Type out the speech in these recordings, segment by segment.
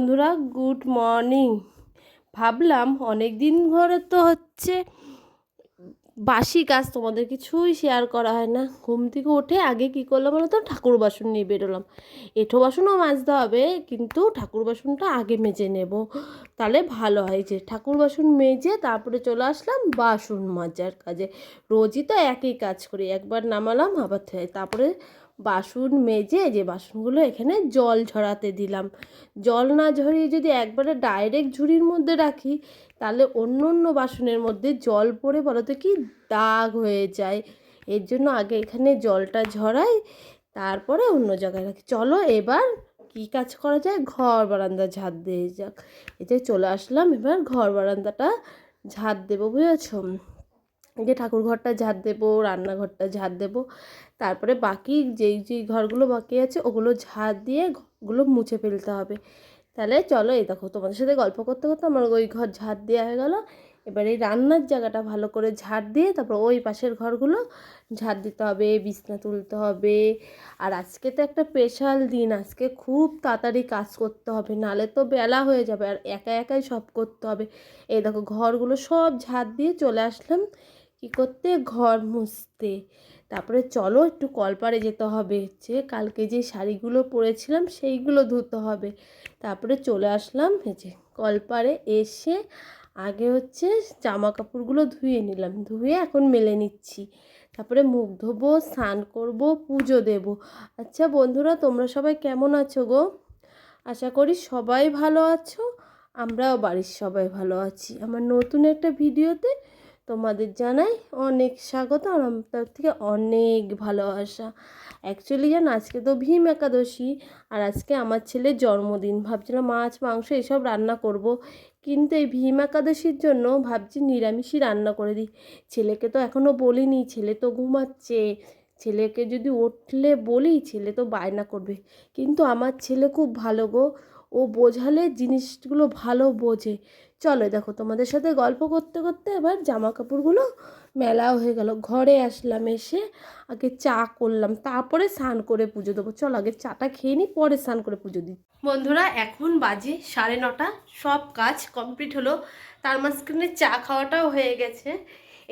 বন্ধুরা good morning. ভাবলাম অনেক দিন ধরে তো বাসি কাজ তোমাদের কিছুই শেয়ার করা হয় না। ঘুম থেকে উঠে আগে কি করলাম বলো তো, ঠাকুর বাসন নিয়ে বেরোলাম। এঁঠো বাসনও মাজতে হবে, কিন্তু ঠাকুর বাসনটা আগে মেজে নেব, তাহলে ভালো হয়। যে ঠাকুর বাসন মেজে তারপরে চলে আসলাম বাসন মাজার কাজে। রোজই তো একই কাজ করি, একবার নামালাম আবার তারপরে বাসন মেজে যে বাসনগুলো এখানে জল ঝরাতে দিলাম। জল না ঝরিয়ে যদি একবারে ডাইরেক্ট ঝুড়ির মধ্যে রাখি, তাহলে অন্য অন্য বাসনের মধ্যে জল পড়ে বলো তো কি দাগ হয়ে যায়। এর জন্য আগে এখানে জলটা ঝরাই, তারপরে অন্য জায়গায় রাখি। চলো এবার কি কাজ করা যায়, ঘর বারান্দা ঝাড় দিয়ে যাক। এতে চলে আসলাম, এবার ঘর বারান্দাটা ঝাড় দেবো, বুঝেছো। যে ঠাকুর ঘরটা ঝাড় দেবো, রান্নাঘরটা ঝাড় দেবো, তারপরে বাকি যেই যেই ঘরগুলো বাকি আছে ওগুলো ঝাড় দিয়ে ওগুলো মুছে ফেলতে হবে। তাহলে চলো, এই দেখো তোমাদের সাথে গল্প করতে করতে আমার ওই ঘর ঝাড় দেওয়া হয়ে গেল। এবার এই রান্নার জায়গাটা ভালো করে ঝাড় দিয়ে তারপর ওই পাশের ঘরগুলো ঝাড় দিতে হবে, বিছনা তুলতে হবে। আর আজকে তো একটা স্পেশাল দিন, আজকে খুব তাড়াতাড়ি কাজ করতে হবে, নালে তো বেলা হয়ে যাবে, আর একা একাই সব করতে হবে। এই দেখো ঘরগুলো সব ঝাড় দিয়ে চলে আসলাম কি করতে, ঘর মুছতে। তারপরে চলো একটু কলপাড়ে যেতে হবে, কালকে যে শাড়িগুলো পরেছিলাম সেইগুলো ধুতে হবে। তারপরে চলে আসলাম এই যে কলপাড়ে, এসে আগে জামা কাপড়গুলো ধুয়ে নিলাম, ধুয়ে এখন মেলে নিচ্ছি। তারপরে মুখ ধোবো, স্নান করবো, পুজো দেব। আচ্ছা বন্ধুরা, তোমরা সবাই কেমন আছো গো? আশা করি সবাই ভালো আছো। আমরাও বাড়ির সবাই ভালো আছি। আমার নতুন একটা ভিডিওতে তোমাদের জানাই অনেক স্বাগত, আর আমার তরফ থেকে অনেক ভালোবাসা। অ্যাকচুয়ালি জানো, আজকে তো ভীম একাদশী, আর আজকে আমার ছেলের জন্মদিন। ভাবছিলাম মাছ মাংস এসব রান্না করব, কিন্তু এই ভীম একাদশীর জন্য ভাবছি নিরামিষই রান্না করে দিই। ছেলেকে তো এখনও বলিনি, ছেলে তো ঘুমাচ্ছে। ছেলেকে যদি উঠলে বলি, ছেলে তো বায়না করবে। কিন্তু আমার ছেলে খুব ভালো গো, ও বোঝালে জিনিসগুলো ভালো বোঝে। চলো দেখো, তোমাদের সাথে গল্প করতে করতে এবার জামা কাপড়গুলো মেলাও হয়ে গেল। ঘরে আসলাম, এসে আগে চা করলাম, তারপরে স্নান করে পুজো দেবো। চলো আগে চাটা খেয়ে নিই, পরে স্নান করে পুজো দিই। বন্ধুরা এখন বাজে 9:30, সব কাজ কমপ্লিট হলো, তার মাঝখানে চা খাওয়াটাও হয়ে গেছে।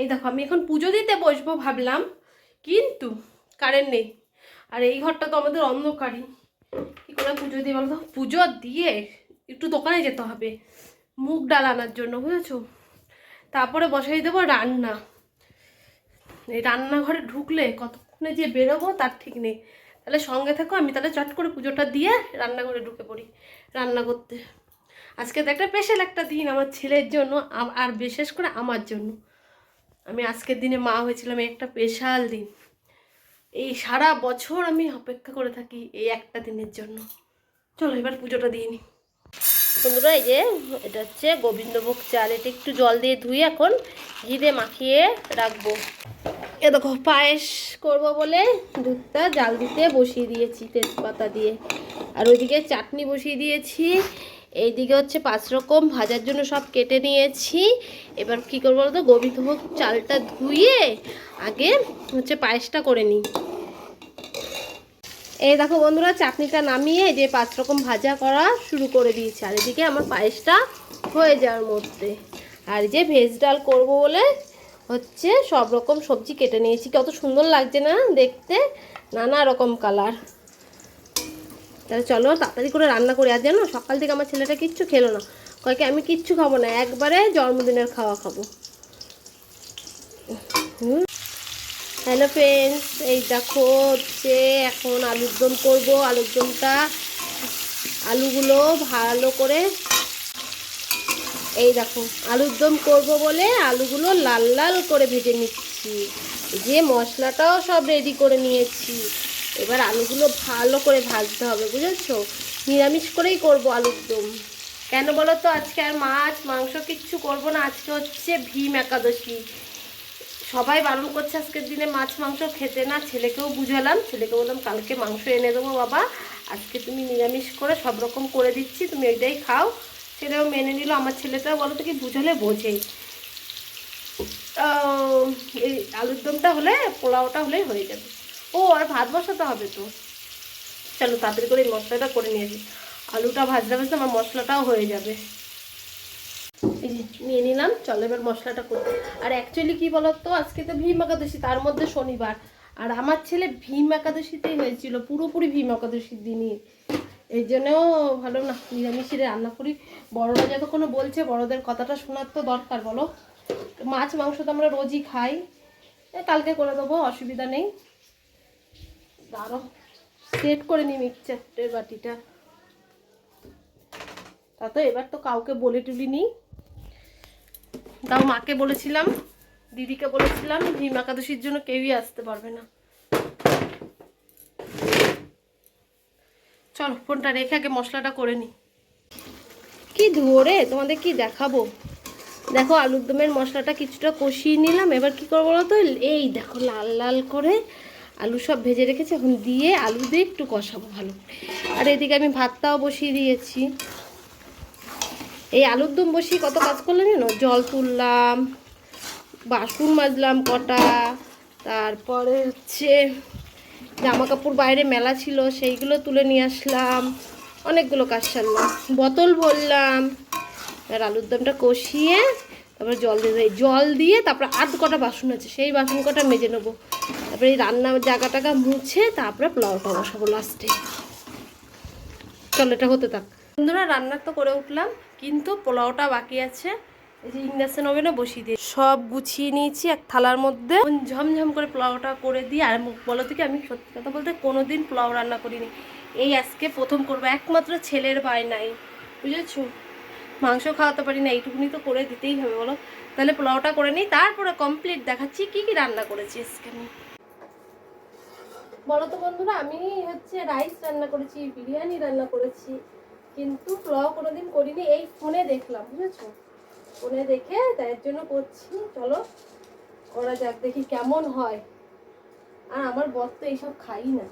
এই দেখো আমি এখন পুজো দিতে বসবো ভাবলাম, কিন্তু কারেন্ট নেই। আর এই ঘরটা তো আমাদের অন্ধকারই, কী করে পুজো দিয়ে বলো তো। পুজো দিয়ে একটু দোকানে যেতে হবে মুগ ডাল আনার জন্য, বুঝেছো। তারপরে বসাই দেবো রান্না। এই রান্নাঘরে ঢুকলে কতক্ষণে যে বেরোবো তার ঠিক নেই। তাহলে সঙ্গে থাকো, আমি তাহলে চট করে পুজোটা দিয়ে রান্নাঘরে ঢুকে পড়ি রান্না করতে। আজকে তো একটা স্পেশাল একটা দিন আমার ছেলের জন্য, আর বিশেষ করে আমার জন্য। আমি আজকের দিনে মা হয়েছিলাম, এই একটা স্পেশাল দিন। এই সারা বছর আমি অপেক্ষা করে থাকি এই একটা দিনের জন্য। চলো এবার পুজোটা দিয়ে নিই। বন্ধুরা এই যে এটা গোবিন্দভোগ চাল, এটা একটু জল দিয়ে ধুয়ে এখন ঘি দিয়ে মাখিয়ে রাখবো। এ দেখো পায়েস করবো বলে দুধটা জাল দিতে বসিয়ে দিয়েছি তেজপাতা দিয়ে, আর ওইদিকে চাটনি বসিয়ে দিয়েছি। এইদিকে 5 রকম ভাজার জন্য সব কেটে নিয়েছি। এবার কী করবো বলতো, গোবিন্দভোগ চালটা ধুয়ে আগে পায়েসটা করে নিই। এই দেখো বন্ধুরা, চাটনিটা নামিয়ে যে 5 রকম ভাজা করা শুরু করে দিয়েছি, আর এদিকে আমার পায়েসটা হয়ে যাওয়ার মধ্যে। আর যে ভেজ ডাল করবো বলে সব রকম সবজি কেটে নিয়েছি। কত সুন্দর লাগছে না দেখতে, নানা রকম কালার। তাহলে চলো তাড়াতাড়ি করে রান্না করে। আর জানো, সকাল থেকে আমার ছেলেটা কিচ্ছু খেলো না, কয়েকে আমি কিচ্ছু খাবো না, একবারে জন্মদিনের খাওয়া খাবো। হ্যালো ফ্রেন্ডস, এই দেখো এখন আলুর দম করবো। আলুর দমটা আলুগুলো ভালো করে, এই দেখো আলুর দম করবো বলে আলুগুলো লাল লাল করে ভেজে নিচ্ছি। যে মশলাটাও সব রেডি করে নিয়েছি, এবার আলুগুলো ভালো করে ভাজতে হবে, বুঝেছো। নিরামিষ করেই করবো আলুর দম। কেন বলো তো, আজকে আর মাছ মাংস কিচ্ছু করবো না। আজকে ভীম একাদশী, সবাই বারণ করছে আজকের দিনে মাছ মাংস খেতে না। ছেলেকেও বুঝালাম, ছেলেকে বললাম কালকে মাংস এনে দেবো বাবা, আজকে তুমি নিরামিষ করে সব রকম করে দিচ্ছি, তুমি ওইটাই খাও। ছেলেও মেনে নিল। আমার ছেলেটাও বলো তো কি বুঝালে বোঝেই। এই আলুর দমটা হলে, পোলাওটা হলেই হয়ে যাবে। ও আর ভাত বসাতে হবে তো। চলো তাড়াতাড়ি করে এই মশলাটা করে নিয়েছি। আলুটা ভাজতে ভাজতে আমার মশলাটাও হয়ে যাবে। এই যে নিয়ে নিলাম, চলো এবার মশলাটা করতে। আর অ্যাকচুয়ালি কী বলতো, আজকে তো ভীম একাদশী, তার মধ্যে শনিবার। আর আমার ছেলে ভীম একাদশীতেই হয়েছিল, পুরোপুরি ভীম একাদশীর দিনই। এই জন্যও ভালো না, নিরামিষই রান্না করি। বড়রা যতক্ষণ বলছে, বড়দের কথাটা শোনার তো দরকার, বলো। মাছ মাংস তো আমরা রোজই খাই, কালকে করে দেবো, অসুবিধা নেই। দাঁড়াও সেট করে নিই মিক্সচারের বাটিটা। তা তো এবার তো কাউকে বলে তুলিনি, তাও মাকে বলেছিলাম, দিদিকে বলেছিলাম, ভীম একাদশীর জন্য কেউই আসতে পারবে না। চলো ফোনটা রেখে আগে মশলাটা করে নিই। কি ধরে তোমাদের কি দেখাবো, দেখো আলুর দমের মশলাটা কিছুটা কষিয়ে নিলাম। এবার কি করবো বলো তো, এই দেখো লাল লাল করে আলু সব ভেজে রেখেছি, এখন দিয়ে আলু দিয়ে একটু কষাবো ভালো। আর এদিকে আমি ভাতটাও বসিয়ে দিয়েছি। এই আলুর দম বসিয়ে কত কাজ করলাম জানো, জল তুললাম, বাসন মাজলাম কটা, তারপরে হচ্ছে জামা কাপড় বাইরে মেলা ছিল সেইগুলো তুলে নিয়ে আসলাম, অনেকগুলো কাজ সারলাম, বোতল ভরলাম। আর আলুর দমটা কষিয়ে তারপরে জল দিয়ে তারপরে আধ কটা বাসন আছে, সেই বাসন কটা মেজে নেবো। তারপরে এই রান্নার জায়গাটাকে মুছে তারপরে পোলাওটা বসাবো লাস্টে। চল এটা হতে থাক। বন্ধুরা রান্না তো করে উঠলাম, কিন্তু পোলাওটা বাকি আছে। এই যে ইন্ডাকশন ওভেনে বসিয়ে দিয়ে সব গুছিয়ে নিয়েছি এক থালার মধ্যে। ঝমঝম করে পোলাওটা করে দিই। আর বলো থেকে আমি সত্যি কথা বলতে কোনোদিন পোলাও রান্না করিনি, এই আজকে প্রথম করবো, একমাত্র ছেলের বায়নাই, বুঝেছো। মাংস খাওয়াতে পারি না, এইটুকুনি তো করে দিতেই হবে বলো। তাহলে পোলাওটা করে নিই, তারপরে কমপ্লিট দেখাচ্ছি কি কি রান্না করেছি আজকে আমি। বলো তো বন্ধুরা, আমি হচ্ছে রাইস রান্না করেছি, বিরিয়ানি রান্না করেছি, কিন্তু পোলাও কোনোদিন করিনি। এই ফোনে দেখলাম, বুঝেছো, ফোনে দেখে তাই জন্য করছি। চলো করা যাক, দেখি কেমন হয়। আর আমার বর তো এইসব খাই না,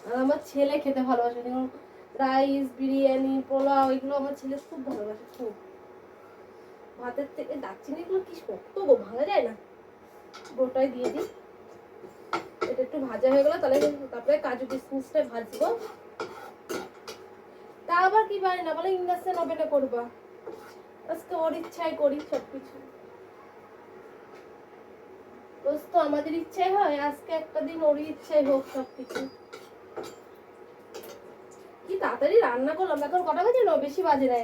আর আমার ছেলে খেতে ভালোবাসে, যেমন রাইস, বিরিয়ানি, পোলাও, এগুলো আমার ছেলে খুব ভালোবাসে, খুব। ভাতের থেকে দারচিনি এগুলো কি শক্ত গো, ভাঙা যায় না। গোটাই দিয়ে দিই। এটা একটু ভাজা হয়ে গেলো, তারপরে কাজু কিশমিশটা ভাজবো। তা আবার কি পারি না বলে, ইন্ডাকশন ওভেনে করবা। আজকে ওর ইচ্ছাই করি সবকিছু, রোজ তো আমাদের ইচ্ছাই হয়, আজকে একটা দিন ওরই ইচ্ছাই হোক সবকিছু। কি তাড়াতাড়ি রান্না করলাম, এখন কটা বাজে, বেশি বাজে না,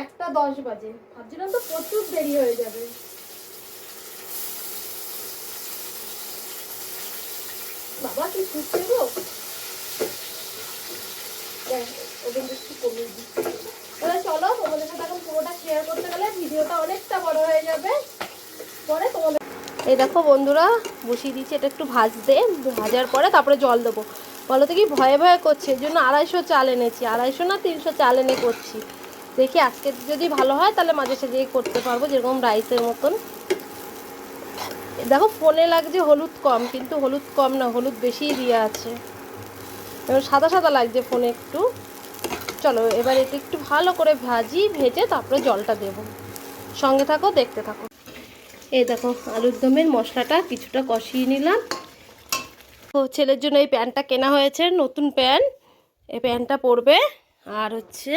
1:10 বাজে। ভাবছিলাম তো প্রচুর দেরি হয়ে যাবে। বাবা কি খুঁজছে গো, একটু কমিয়ে দিই। তাহলে চলো, তোমাদের সাথে এখন পুরোটা শেয়ার করতে গেলে ভিডিওটা অনেকটা বড় হয়ে যাবে। পরে তোমাদের এই দেখো বন্ধুরা, বসিয়ে দিচ্ছি এটা একটু ভাজতে, ভাজার পরে তারপরে জল দেবো। বলো তো কি ভয়ে ভয়ে করছে, এর জন্য 250 চাল এনেছি, 250 না 300 চাল এনে করছি। দেখি আজকে যদি ভালো হয় তাহলে মাঝে সাঝে করতে পারবো, যেরকম রাইসের মতন। দেখো ফোনে লাগছে হলুদ কম, কিন্তু হলুদ কম না, হলুদ বেশিই দিয়ে আছে, সাদা সাদা লাগছে ফোনে একটু। চলো এবার এটা একটু ভালো করে ভেজে তারপরে জলটা দেব। সঙ্গে থাকো, দেখতে থাকো। এই দেখো আলুর দমের মশলাটা কিছুটা কষিয়ে নিলাম। ও ছেলের জন্য এই প্যান্টটা কেনা হয়েছে, নতুন প্যান্ট, এই প্যান্টটা পরবে। আর হচ্ছে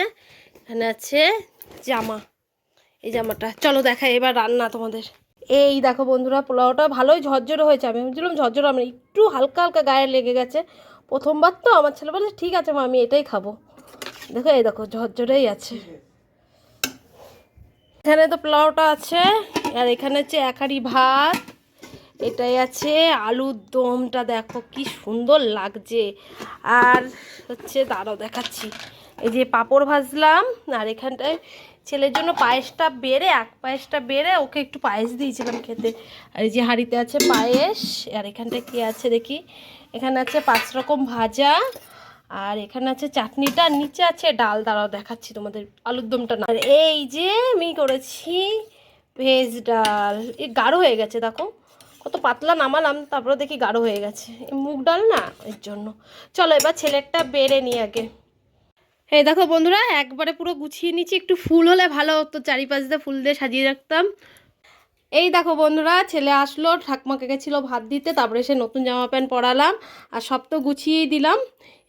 এখানে আছে জামা, এই জামাটা। চলো দেখাই এবার রান্না তোমাদের। এই দেখো বন্ধুরা, পোলাওটা ভালোই ঝরঝরে হয়েছে। আমি ভাবছিলাম ঝরঝরে, আমার একটু হালকা হালকা গায়ে লেগে গেছে, প্রথমবার তো। আমার ছেলে বলে ঠিক আছে মা, আমি এটাই খাবো। দেখো এই দেখো ঝরঝরেই আছে। এখানে তো পোলাওটা আছে, আর এখানে হচ্ছে 1 হাঁড়ি ভাত, এটাই আছে আলুর দমটা, দেখো কি সুন্দর লাগছে। আর হচ্ছে দাঁড়াও দেখাচ্ছি, এই যে পাঁপড় ভাজলাম। আর এখানটায় ছেলের জন্য পায়েসটা বেড়ে ওকে একটু পায়েস দিয়েছিলাম খেতে। আর এই যে হাঁড়িতে আছে পায়েস। আর এখানটায় কি আছে দেখি, এখানে আছে 5 রকম ভাজা, আর এখানে আছে চাটনিটা, নিচে আছে ডাল। দাঁড়াও দেখাচ্ছি তোমাদের আলুর দমটা না। আর এই যে আমি করেছি ভেজ ডাল, এই গাঢ় হয়ে গেছে, দেখো কত পাতলা নামালাম, তারপরে দেখি গাঢ় হয়ে গেছে, মুগ ডাল না, এর জন্য। চলো এবার ছেলেরটা বেড়ে নিই আগে। এই দেখো বন্ধুরা, একবারে পুরো গুছিয়ে নিচ্ছি, একটু ফুল হলে ভালো হতো, চারিপাশ দিয়ে ফুল দিয়ে সাজিয়ে রাখতাম। এই দেখো বন্ধুরা, ছেলে আসলো, ঠাকুমাকে গেছিলো ভাত দিতে, তারপরে সে নতুন জামা প্যান্ট পরালাম, আর সব তো গুছিয়েই দিলাম।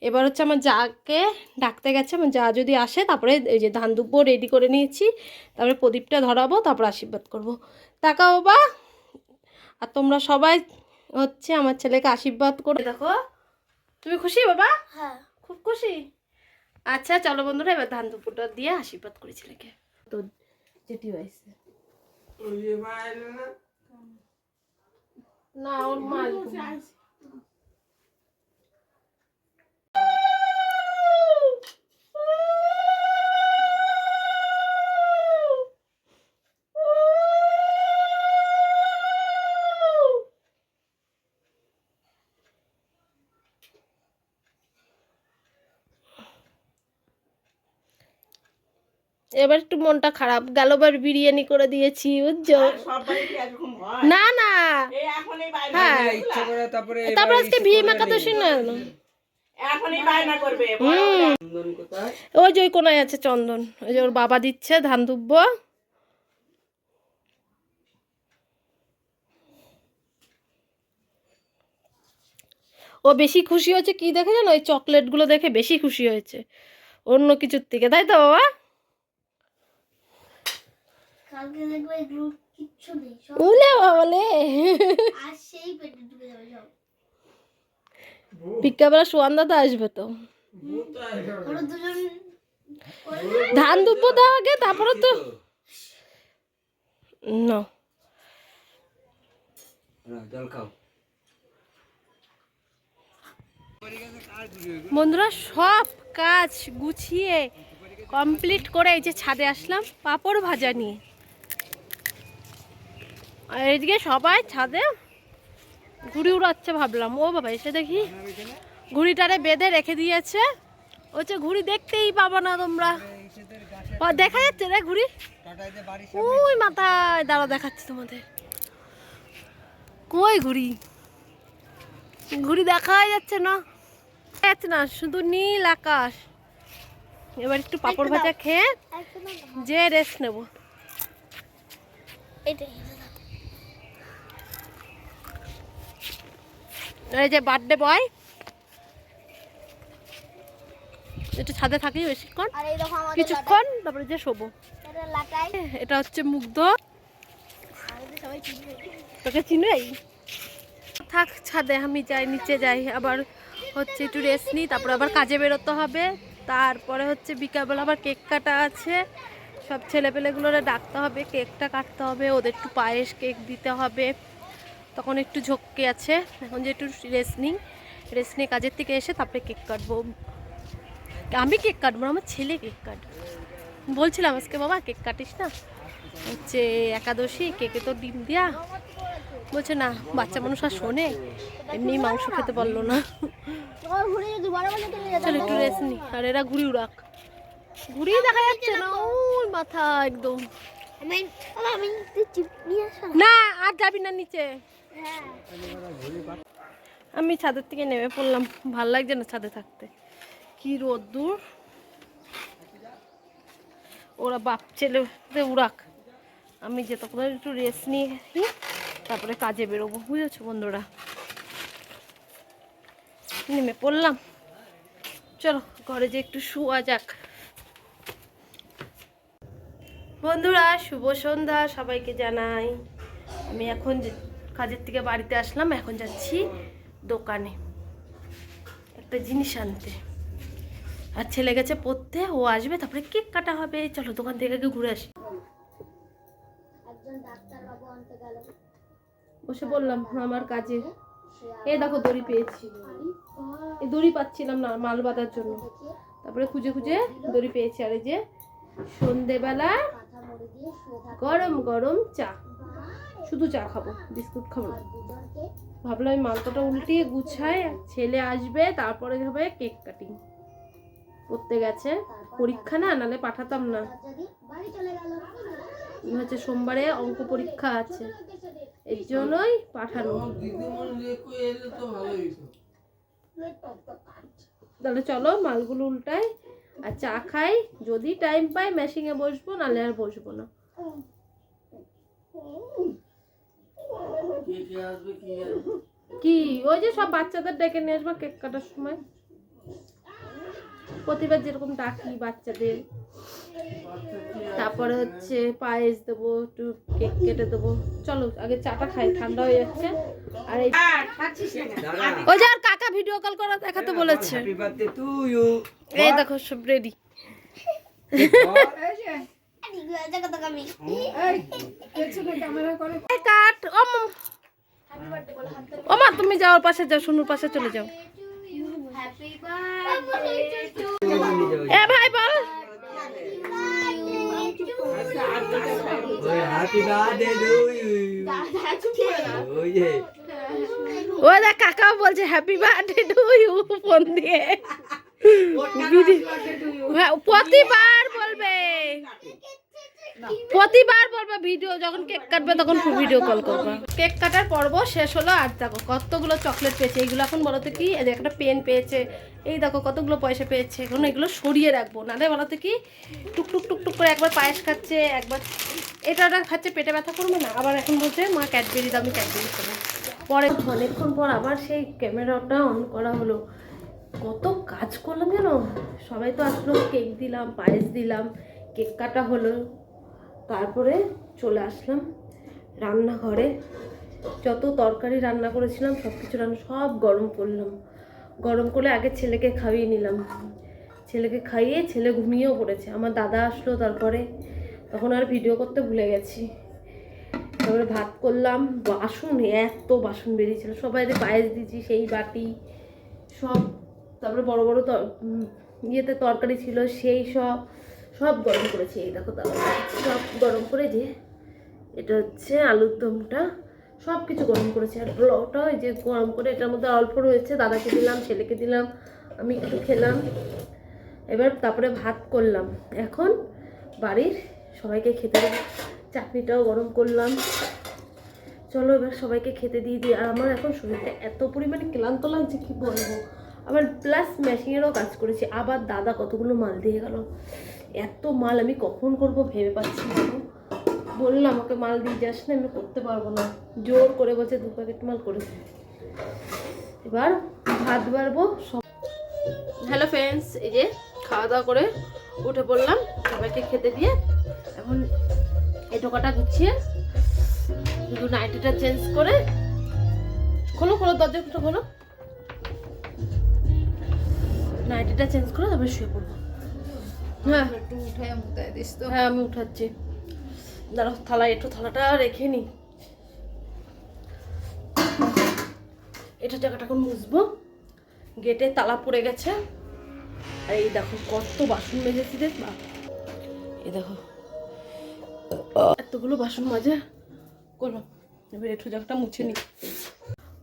এবার হচ্ছে আমার যাকে ডাকতে গেছে, আমার যা যদি আসে তারপরে এই যে ধান দুব্বো রেডি করে নিয়েছি, তারপরে প্রদীপটা ধরাবো, তারপর আশীর্বাদ করব। টাকা বাবা, আর তোমরা সবাই হচ্ছে আমার ছেলেকে আশীর্বাদ করে দেখো। তুমি খুশি বাবা? হ্যাঁ খুব খুশি। আচ্ছা চলো বন্ধুরা, এবার ধান দুপুরটা দিয়ে আশীর্বাদ করি ছেলেকে। তো যেটি হয়েছে না, ওর মা এবার একটু মনটা খারাপ গেল, বার বিরিয়ানি করে দিয়েছি বুঝছো। না না হ্যাঁ, তারপরে আজকে ভীম একাদশী না, ওই যে ওই কোনায় আছে চন্দন, ওই যে ওর বাবা দিচ্ছে ধান দুব্ব। ও বেশি খুশি হয়েছে কি দেখে জানো, ওই চকলেটগুলো দেখে বেশি খুশি হয়েছে অন্য কিছুর থেকে, তাই তো বাবা? কালকে দেখবে এগুলো কিচ্ছু নেই, সব উলে বাবালে আর সেই পেটে ঢুকে যাবে সব। বিকালবেলা সোয়ান্দা তো আসবে তো, ওরা দুজন ধান দুব্ব দাও আগে, তারপরে তো না জল খাও। বন্ধুরা সব কাজ গুছিয়ে কমপ্লিট করে এই যে ছাদে আসলাম পাঁপড় ভাজা নিয়ে। আর এইদিকে সবাই ছাদে ঘুড়ি উড়াচ্ছে, ভাবলাম ও বাবা এসে দেখি ঘুড়িটারে বেঁধে রেখে দিয়েছে। হচ্ছে ঘুড়ি দেখতেই পাবো না তোমরা, দেখা যাচ্ছে রে ঘুড়ি ওই মাথায়, দাঁড়া দেখাচ্ছি তোমাদের। কই ঘুড়ি, ঘুড়ি দেখাই যাচ্ছে না, যাচ্ছে না, শুধু নীল আকাশ। এবার একটু পাঁপড় ভাজা খেয়ে যে রেস্ট নেব। এই যে বার্থডে বয় একটু ছাদে থাকি বেশিক্ষণ, আর এই দেখো আমাদের কিছুক্ষণ তারপরে যে শোবো। এটা লাটাই, এটা হচ্ছে মুগ্ধ, আমাদের সবাই চিনবে। তোকে চিনেই থাক ছাদে, আমি যাই নিচে যাই, আবার হচ্ছে একটু রেস্ট নিই, তারপরে আবার কাজে বেরোতে হবে। তারপরে হচ্ছে বিকালবেলা আবার কেক কাটা আছে, সব ছেলেপেলেগুলোরে ডাকতে হবে, কেকটা কাটতে হবে, ওদের একটু পায়েস কেক দিতে হবে, তখন একটু ঝক্কি আছে। এখন যে একটু রেস্ট নিই, রেস্ট নিয়ে কাজের থেকে এসে তারপরে কেক কাটবো। আমি কেক কাটবো না, আমার ছেলে কেক কাটবে। বলছিলাম আজকে বাবা কেক কাটিস না, হচ্ছে একাদশী, কেকে তো ডিম দেয়া। বলছে না বাচ্চা মানুষ আর শোনে, এমনি মাংস খেতে পারলো না। তোমার ঘুরে যদি বড় বলে চলে যেত। চল একটু রেস্ট নি, আর এরা ঘুড়ি উড়াক, ঘুড়ি দেখা যাচ্ছে না ওই মাথা একদম। আমি চিপ নিয়ে আসো না আর যাবি না নিচে, হ্যাঁ আমি ছাদের থেকে নেমে পড়লাম, ভাল লাগছে না ছাদে থাকতে, কি রোদ্দুর। ওরা বাপ ছেলে উড়াক, আমি যে তখন একটু রেস্ট নিয়ে তারপরে কাজে বেরোবো, বুঝেছো বন্ধুরা। নেমে পড়লাম, চলো ঘরে যে একটু শুয়া যাক। বন্ধুরা শুভ সন্ধ্যা সবাইকে জানাই। আমি এখন কাজের থেকে বাড়িতে আসলাম, এখন যাচ্ছি দোকানে একটা জিনিস আনতে, আর ছেলে গেছে পড়তে, ও আসবে তারপরে কেক কাটা হবে। চলো দোকান থেকে আগে ঘুরে আসি। একজন ডাক্তার বাবু আনতে গেল, বসে বললাম আমার কাজে, এই দেখো দড়ি পেয়েছি, এই দড়ি পাচ্ছিলাম না মাল বাঁধার জন্য, তারপরে খুঁজে খুঁজে দড়ি পেয়েছি। আর এই যে সন্ধেবেলা মাথা মুড়ি দিয়ে শুয়ে থাকে গরম গরম চা, শুধু চা খাবো, বিস্কুট খাবো না। দুজনকে। ভাবলাম আমি মালটাটা উল্টিয়ে গুছাই, ছেলে আসবে তারপরে হবে কেক কাটিং। পড়তে গেছে, পরীক্ষা না, নালে পাঠাতাম না। যদি বাড়ি চলে গেল, হচ্ছে সোমবারে অঙ্ক পরীক্ষা আছে, এই জন্যই পাঠানো। তাহলে চলো মালগুলো উল্টাই আর চা খাই, যদি টাইম পাই মেশিনে বসবো, নালে আর বসবো না। কি ওই যে সব বাচ্চাদের ডেকে নিয়ে আসবো কেক কাটার সময়। প্রতিবার যেরকম ডাকি বাচ্চাদের। তারপরে হচ্ছে পায়েস দেবো, একটু কেক কেটে দেবো। চলো আগে চাটা খাই, ঠান্ডা হয়ে যাচ্ছে। আর এই ওই যে আর কাকা ভিডিও কল করা দেখাতে বলেছে। এই দেখো সব রেডি। কাট ও মা, তুমি যাও পাশে যাও, সোনুর পাশে চলে যাও। এ ভাই বল। ও দেখ কাকাও বলছে happy birthday to you phone দিয়ে। প্রতিবার বলবে, প্রতিবার বলবে ভিডিও যখন কেক কাটবে তখন ভিডিও কল করবে। কেক কাটার পর্ব শেষ হলো। আর দেখো কতগুলো চকলেট পেয়েছে। এইগুলো এখন বলতে কি, এই একটা পেন পেয়েছে, এই দেখো কতগুলো পয়সা পেয়েছে। এখন এগুলো সরিয়ে রাখবো, নাহলে বলতে কি টুকটুক টুকটুক করে একবার পায়েস খাচ্ছে, একবার এটা ওটা খাচ্ছে, পেটে ব্যথা করবে না। আবার এখন বলছে মা ক্যাডবেরি দাও, আমি ক্যাডবেরি খাবো। পরে অনেকক্ষণ পর আবার সেই ক্যামেরাটা অন করা হলো। কত কাজ করলাম জানো। সবাই তো আসলো, কেক দিলাম, পায়েস দিলাম, কেক কাটা হলো। তারপরে চলে আসলাম রান্নাঘরে। যত তরকারি রান্না করেছিলাম সব কিছু সব গরম করলাম। গরম করে আগে ছেলেকে খাইয়ে নিলাম। ছেলেকে খাইয়ে ছেলে ঘুমিয়েও পড়েছে। আমার দাদা আসলো তারপরে, তখন আর ভিডিও করতে ভুলে গেছি। তারপরে ভাত করলাম। বাসন, এত বাসন বেরিয়েছিল, সবাই পায়েস দিয়েছি সেই বাটি সব। তারপরে বড় বড় ইয়েতে তরকারি ছিল, সেই সব সব গরম করেছি। এই দেখো সব গরম করে যে এটা হচ্ছে আলুর দমটা, সব কিছু গরম করেছি। আর ওটা ওই যে গরম করে এটার মধ্যে অল্প রয়েছে, দাদাকে দিলাম, ছেলেকে দিলাম, আমি একটু খেলাম। এবার তারপরে ভাত করলাম। এখন বাড়ির সবাইকে খেতে দেবো। চাটনিটাও গরম করলাম। চলো এবার সবাইকে খেতে দিয়ে দিই। আর আমার এখন শরীরটা এত পরিমাণে ক্লান্ত লাগছে কি বলবো। আবার প্লাস মেশিনেরও কাজ করেছি। আবার দাদা কতগুলো মাল দিয়ে গেল। এত মাল আমি কখন করব ভেবে পাচ্ছি না। বললাম আমাকে মাল দিয়ে যাস না, আমি করতে পারবো না। জোর করে বলছে 2 প্যাকেট মাল করেছে। এবার ভাত বাড়বো সব। হ্যালো ফ্রেন্ডস, এই যে খাওয়া দাওয়া করে উঠে পড়লাম, সবাইকে খেতে দিয়ে এখন এই টোকাটা গুছিয়ে শুধু নাইটিটা চেঞ্জ করে, খোলো খোলো দরজাটা খোলো, নাইটিটা চেঞ্জ করে তারপরে শুয়ে পড়বো। হ্যাঁ একটু উঠে মুতাই দিস তো। হ্যাঁ আমি উঠাচ্ছি, দাঁড়াও থালা, একটু থালাটা রেখে নি। এটা জায়গাটা এখন মুছবো। গেটে তালা পড়ে গেছে। আর এই দেখো কত বাসন মেজেছি দেখবা। এই দেখো এতগুলো বাসন মাজা করলাম। এবার এঁঠো জায়গাটা মুছে নিই।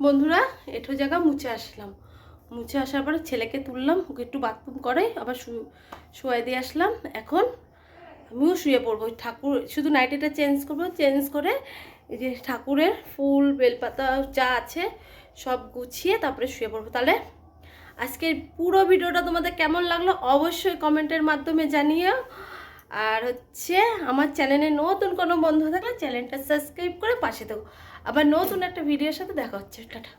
বন্ধুরা এঁঠো জায়গা মুছে আসলাম। মুছে আসার পরে ছেলেকে তুললাম, ওকে একটু বাথরুম করে আবার শুয়ে দিয়ে আসলাম। এখন আমিও শুয়ে পড়বো। ঠাকুর শুধু নাইটিটা চেঞ্জ করবো, চেঞ্জ করে এই যে ঠাকুরের ফুল বেলপাতা যা আছে সব গুছিয়ে তারপরে শুয়ে পড়বো। তাহলে আজকের পুরো ভিডিওটা তোমাদের কেমন লাগলো অবশ্যই কমেন্টের মাধ্যমে জানিও। আর হচ্ছে আমার চ্যানেলে নতুন কোনো বন্ধু থাকলে চ্যানেলটা সাবস্ক্রাইব করে পাশে থাকো। আবার নতুন একটা ভিডিওর সাথে দেখা হচ্ছে। টাটা।